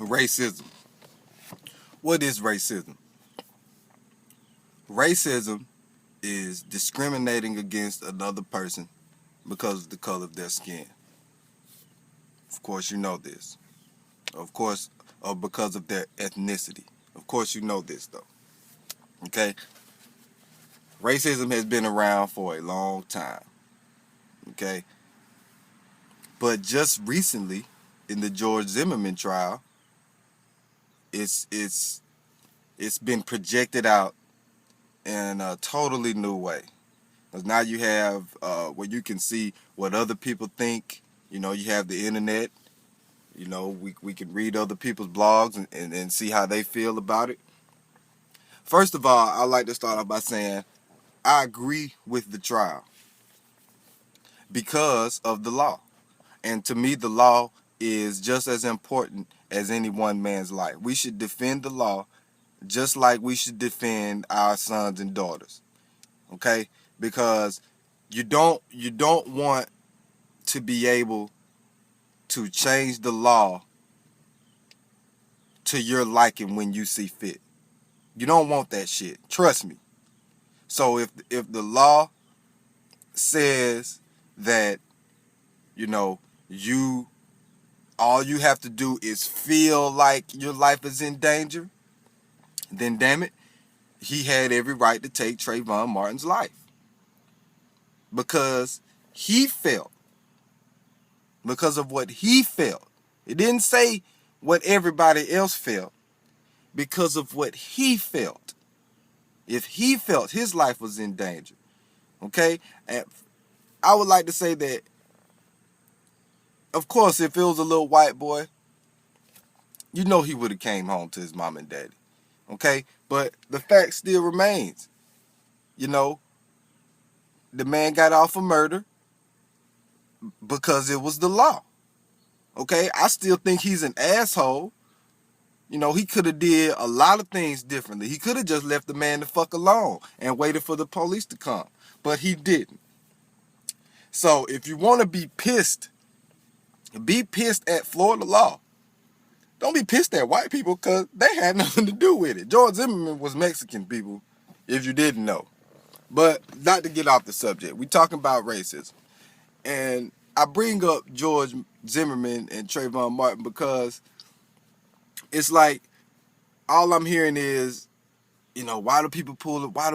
Racism. What is racism? Racism is discriminating against another person because of the color of their skin. Of course, you know this. Of course, or because of their ethnicity. Of course, you know this, though. Okay? Racism has been around for a long time. Okay? But just recently, in the George Zimmerman trial, it's been projected out in a totally new way. Because now you have where you can see what other people think. You know, you have the internet. You know, we can read other people's blogs and see how they feel about it. First of all, I'd like to start off by saying I agree with the trial because of the law. And to me, the law is just as important as any one man's life. We should defend the law just like we should defend our sons and daughters. Okay? Because you don't want to be able to change the law to your liking when you see fit. You don't want that shit. Trust me. So if the law says that, you know, all you have to do is feel like your life is in danger, then damn it, he had every right to take Trayvon Martin's life. Because he felt. Because of what he felt. It didn't say what everybody else felt. Because of what he felt. If he felt his life was in danger. Okay? And I would like to say that, of course, if it was a little white boy, you know he would have came home to his mom and daddy. Okay? But the fact still remains. You know, the man got off for murder because it was the law. Okay? I still think he's an asshole. You know, he could have did a lot of things differently. He could have just left the man the fuck alone and waited for the police to come. But he didn't. So if you want to be pissed at Florida law. Don't be pissed at white people because they had nothing to do with it. George Zimmerman was Mexican, people, if you didn't know. But not to get off the subject. We're talking about racism. And I bring up George Zimmerman and Trayvon Martin because it's like all I'm hearing is, you know, why do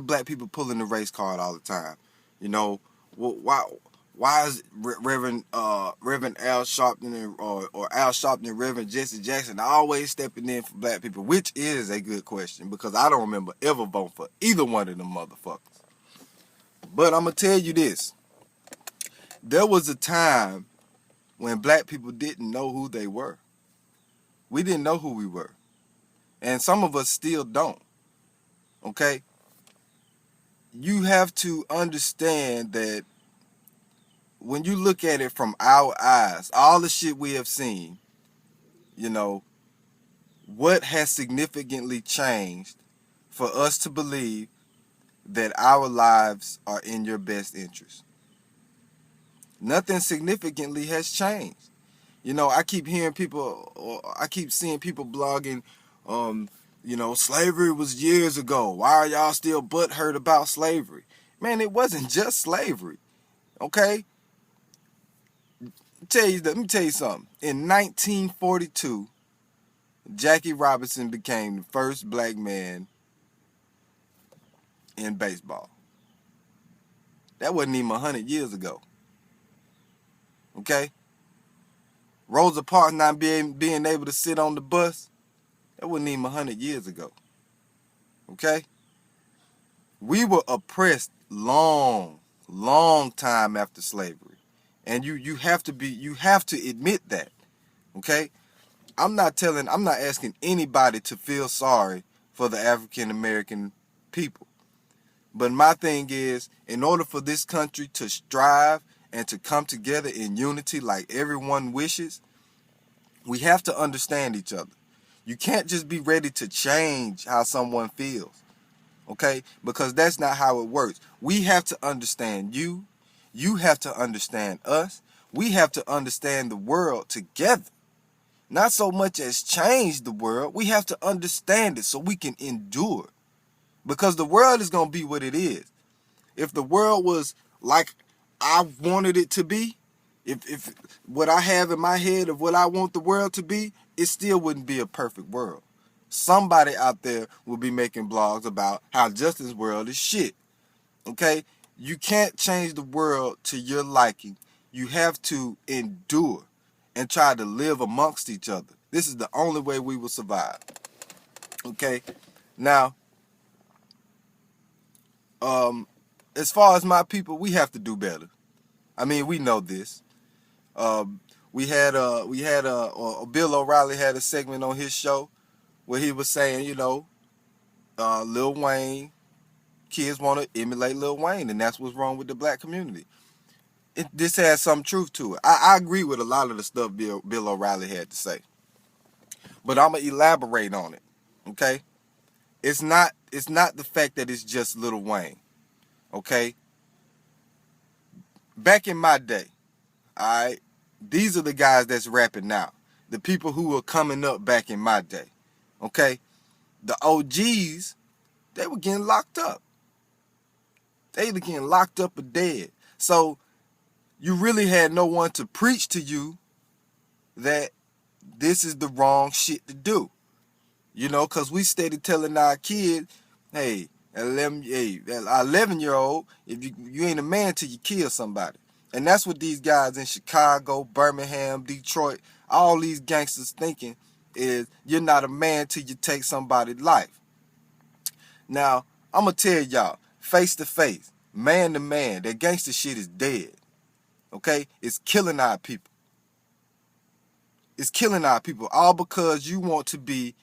black people pulling the race card all the time? You know, why is Reverend Al Sharpton or Al Sharpton and Reverend Jesse Jackson always stepping in for black people? Which is a good question because I don't remember ever voting for either one of them motherfuckers. But I'm going to tell you this. There was a time when black people didn't know who they were. We didn't know who we were. And some of us still don't. Okay? You have to understand that when you look at it from our eyes, all the shit we have seen, you know, what has significantly changed for us to believe that our lives are in your best interest? Nothing significantly has changed. You know, I keep hearing people, or I keep seeing people blogging, you know, slavery was years ago. Why are y'all still butthurt about slavery? Man, it wasn't just slavery. Okay? Let me tell you something. In 1942, Jackie Robinson became the first black man in baseball. That wasn't even 100 years ago. Okay? Rosa Parks not being able to sit on the bus, that wasn't even 100 years ago. Okay? We were oppressed long time after slavery. And you have to admit that. Okay? I'm not asking anybody to feel sorry for the African American people. But my thing is, in order for this country to strive and to come together in unity like everyone wishes, we have to understand each other. You can't just be ready to change how someone feels. Okay? Because that's not how it works. We have to understand you. You have to understand us. We have to understand the world together. not so much as change the world. We have to understand it so we can endure. Because the world is going to be what it is. If the world was like I wanted it to be, if what I have in my head of what I want the world to be, it still wouldn't be a perfect world. Somebody out there will be making blogs about how Justin's world is shit. Okay? You can't change the world to your liking. You have to endure and try to live amongst each other. This is the only way we will survive. Okay? Now, as far as my people, we have to do better. I mean, we know this. We had Bill O'Reilly had a segment on his show where he was saying, Lil Wayne, kids want to emulate Lil Wayne, and that's what's wrong with the black community. This has some truth to it. I agree with a lot of the stuff Bill O'Reilly had to say, but I'm gonna elaborate on it. Okay, it's not the fact that it's just Lil Wayne. Okay, back in my day, all right, these are the guys that's rapping now. The people who were coming up back in my day. Okay, the OGs, they were getting locked up. They either getting locked up or dead. So you really had no one to preach to you that this is the wrong shit to do. Because we steady telling our kids, hey, 11-year-old, if you ain't a man till you kill somebody. And that's what these guys in Chicago, Birmingham, Detroit, all these gangsters thinking is you're not a man till you take somebody's life. Now, I'm going to tell y'all, face to face, man to man, that gangster shit is dead. Okay? It's killing our people. It's killing our people all because you want to be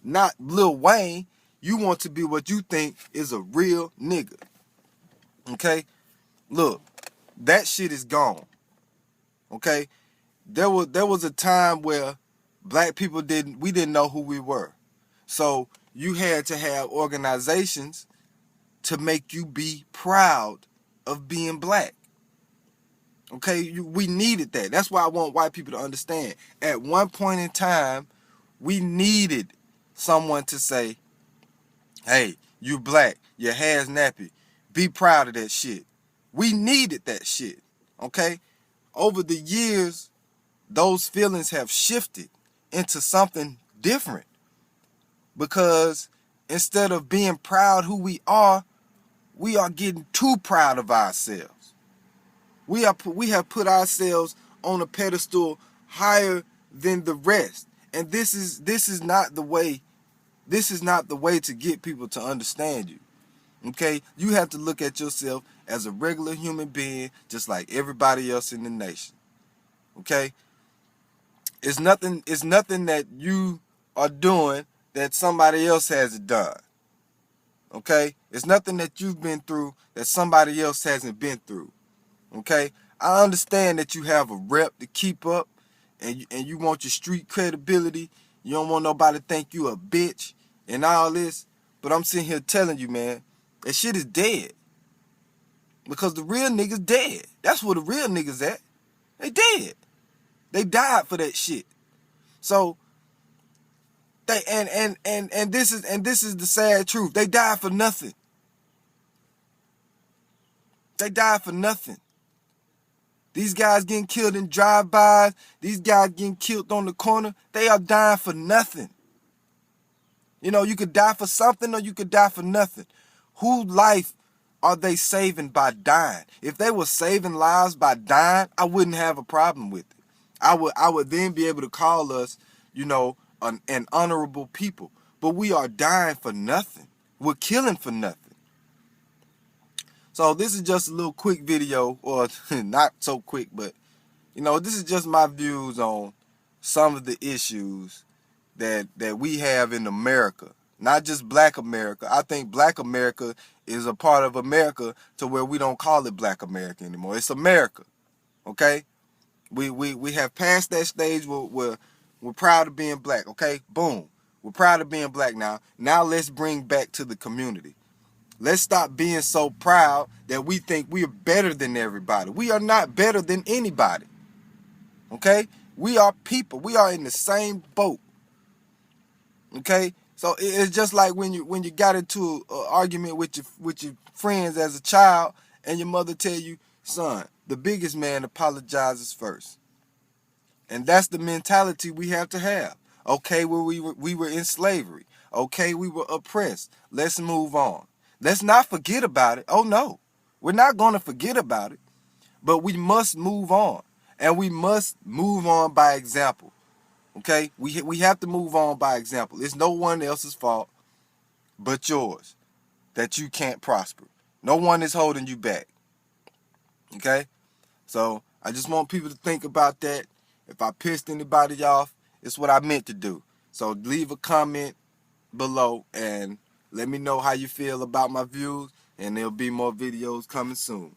not Lil Wayne. You want to be what you think is a real nigga. Okay? Look, that shit is gone. Okay? There was a time where black people we didn't know who we were. So you had to have organizations to make you be proud of being black. Okay? We needed that. That's why I want white people to understand. At one point in time, we needed someone to say, hey, you black, your hair's nappy. Be proud of that shit. We needed that shit. Okay? Over the years, those feelings have shifted into something different. Because instead of being proud who we are getting too proud of ourselves. We have put ourselves on a pedestal higher than the rest. And this is not the way. This is not the way to get people to understand you. Okay? You have to look at yourself as a regular human being, just like everybody else in the nation. Okay? It's nothing that you are doing that somebody else hasn't done. Okay? It's nothing that you've been through that somebody else hasn't been through. Okay? I understand that you have a rep to keep up and you want your street credibility. You don't want nobody to think you a bitch and all this. But I'm sitting here telling you, man, that shit is dead. Because the real niggas dead. That's where the real niggas at. They dead. They died for that shit. So they and this is the sad truth. They died for nothing. They died for nothing. These guys getting killed in drive-bys, these guys getting killed on the corner, they are dying for nothing. You could die for something or you could die for nothing. Whose life are they saving by dying? If they were saving lives by dying, I wouldn't have a problem with it. I would then be able to call us, an honorable people. But we are dying for nothing. We're killing for nothing. So this is just a little quick video, or not so quick, but this is just my views on some of the issues that we have in America. Not just black America. I think black America is a part of America to where we don't call it black America anymore. It's America. Okay? We have passed that stage where we're proud of being black. Okay? Boom. We're proud of being black now. Now let's bring back to the community. Let's stop being so proud that we think we are better than everybody. We are not better than anybody. Okay? We are people. We are in the same boat. Okay? So it's just like when you got into an argument with your friends as a child, and your mother tell you, son, the biggest man apologizes first. And that's the mentality we have to have. Okay, where we were in slavery. Okay, we were oppressed. Let's move on. Let's not forget about it. Oh no. We're not going to forget about it, but we must move on. And we must move on by example. Okay? We have to move on by example. It's no one else's fault but yours that you can't prosper. No one is holding you back. Okay? So I just want people to think about that. If I pissed anybody off, it's what I meant to do. So leave a comment below and let me know how you feel about my views, and there'll be more videos coming soon.